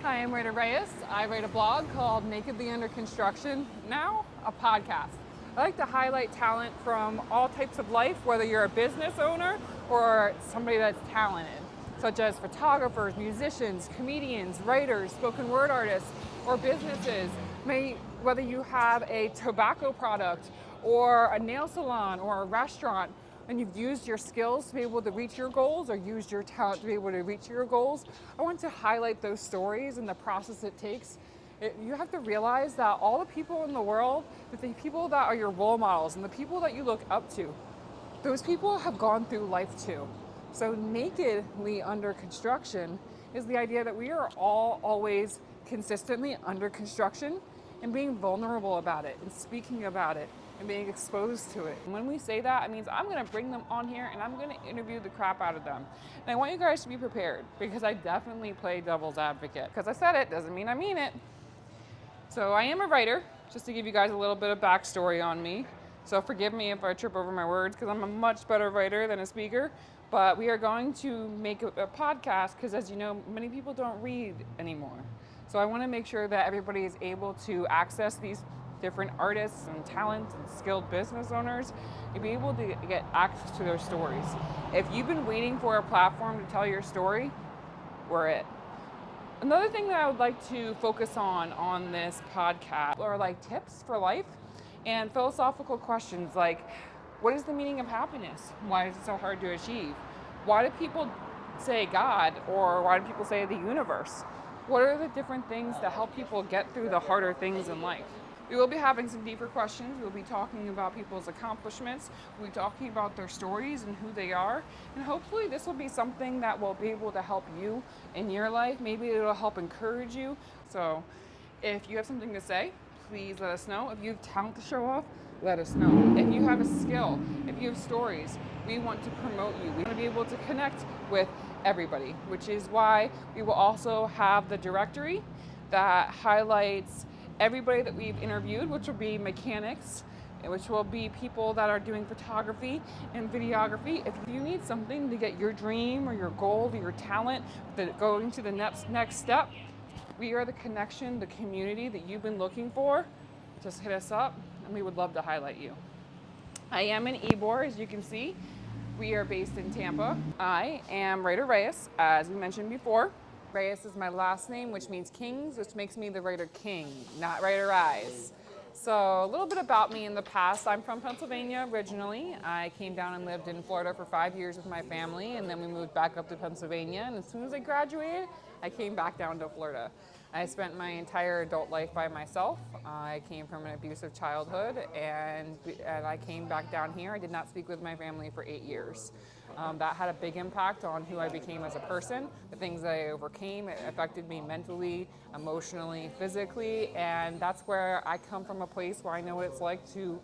Hi, I'm Rita Reyes. I write a blog called Nakedlyunderconstruction, now a podcast. I like to highlight talent from all types of life, whether you're a business owner or somebody that's talented, such as photographers, musicians, comedians, writers, spoken word artists, or businesses. Whether you have a tobacco product or a nail salon or a restaurant, and you've used your skills to be able to reach your goals or used your talent to be able to reach your goals, I want to highlight those stories and the process it takes. You have to realize that all the people in the world, that the people that are your role models and the people that you look up to, those people have gone through life too. So nakedly under construction is the idea that we are all always consistently under construction and being vulnerable about it and speaking about it and being exposed to it. And when we say that, it means I'm gonna bring them on here and I'm gonna interview the crap out of them. And I want you guys to be prepared because I definitely play devil's advocate. Because I said it doesn't mean I mean it. So I am a writer, just to give you guys a little bit of backstory on me. So forgive me if I trip over my words because I'm a much better writer than a speaker. But we are going to make a podcast because, as you know, many people don't read anymore. So I want to make sure that everybody is able to access these different artists and talent and skilled business owners and be able to get access to their stories. If you've been waiting for a platform to tell your story, we're it. Another thing that I would like to focus on this podcast are like tips for life and philosophical questions like, what is the meaning of happiness? Why is it so hard to achieve? Why do people say God, or why do people say the universe? What are the different things that help people get through the harder things in life? We will be having some deeper questions. We'll be talking about people's accomplishments. We'll be talking about their stories and who they are. And hopefully this will be something that will be able to help you in your life. Maybe it'll help encourage you. So if you have something to say, please let us know. If you have talent to show off, let us know. If you have a skill, if you have stories, we want to promote you. We want to be able to connect with everybody, which is why we will also have the directory that highlights everybody that we've interviewed, which will be mechanics, which will be people that are doing photography and videography. If you need something to get your dream or your goal or your talent going to the next step, we are the connection, the community that you've been looking for. Just hit us up and we would love to highlight you. I am in Ybor, as you can see. We are based in Tampa. I am Rita Reyes, as we mentioned before. Reyes is my last name, which means kings, which makes me the writer king, not writer Reyes. So a little bit about me in the past. I'm from Pennsylvania originally. I came down and lived in Florida for 5 years with my family, and then we moved back up to Pennsylvania. And as soon as I graduated, I came back down to Florida. I spent my entire adult life by myself. I came from an abusive childhood, and I came back down here. I did not speak with my family for 8 years. That had a big impact on who I became as a person. The things that I overcame, it affected me mentally, emotionally, physically, and that's where I come from, a place where I know what it's like to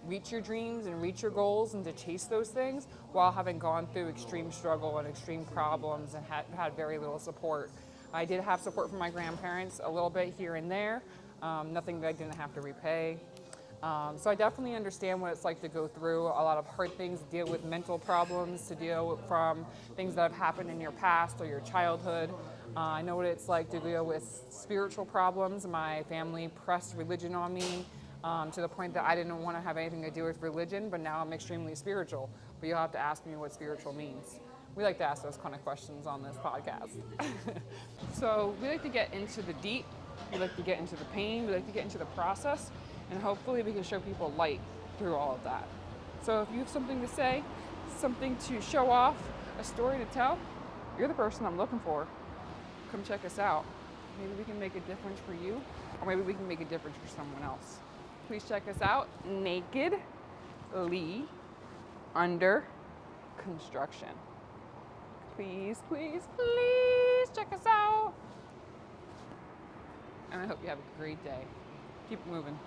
reach your dreams and reach your goals and to chase those things while having gone through extreme struggle and extreme problems and had very little support. I did have support from my grandparents a little bit here and there, nothing that I didn't have to repay. So I definitely understand what it's like to go through a lot of hard things, to deal with mental problems, to deal from things that have happened in your past or your childhood. I know what it's like to deal with spiritual problems. My family pressed religion on me to the point that I didn't want to have anything to do with religion, but now I'm extremely spiritual. But you'll have to ask me what spiritual means. We like to ask those kind of questions on this podcast. So we like to get into the deep, we like to get into the pain, we like to get into the process, and hopefully we can show people light through all of that. So if you have something to say, something to show off, a story to tell, you're the person I'm looking for. Come check us out. Maybe we can make a difference for you, or maybe we can make a difference for someone else. Please check us out, Nakedly Under Construction. Please, please, please check us out. And I hope you have a great day. Keep moving.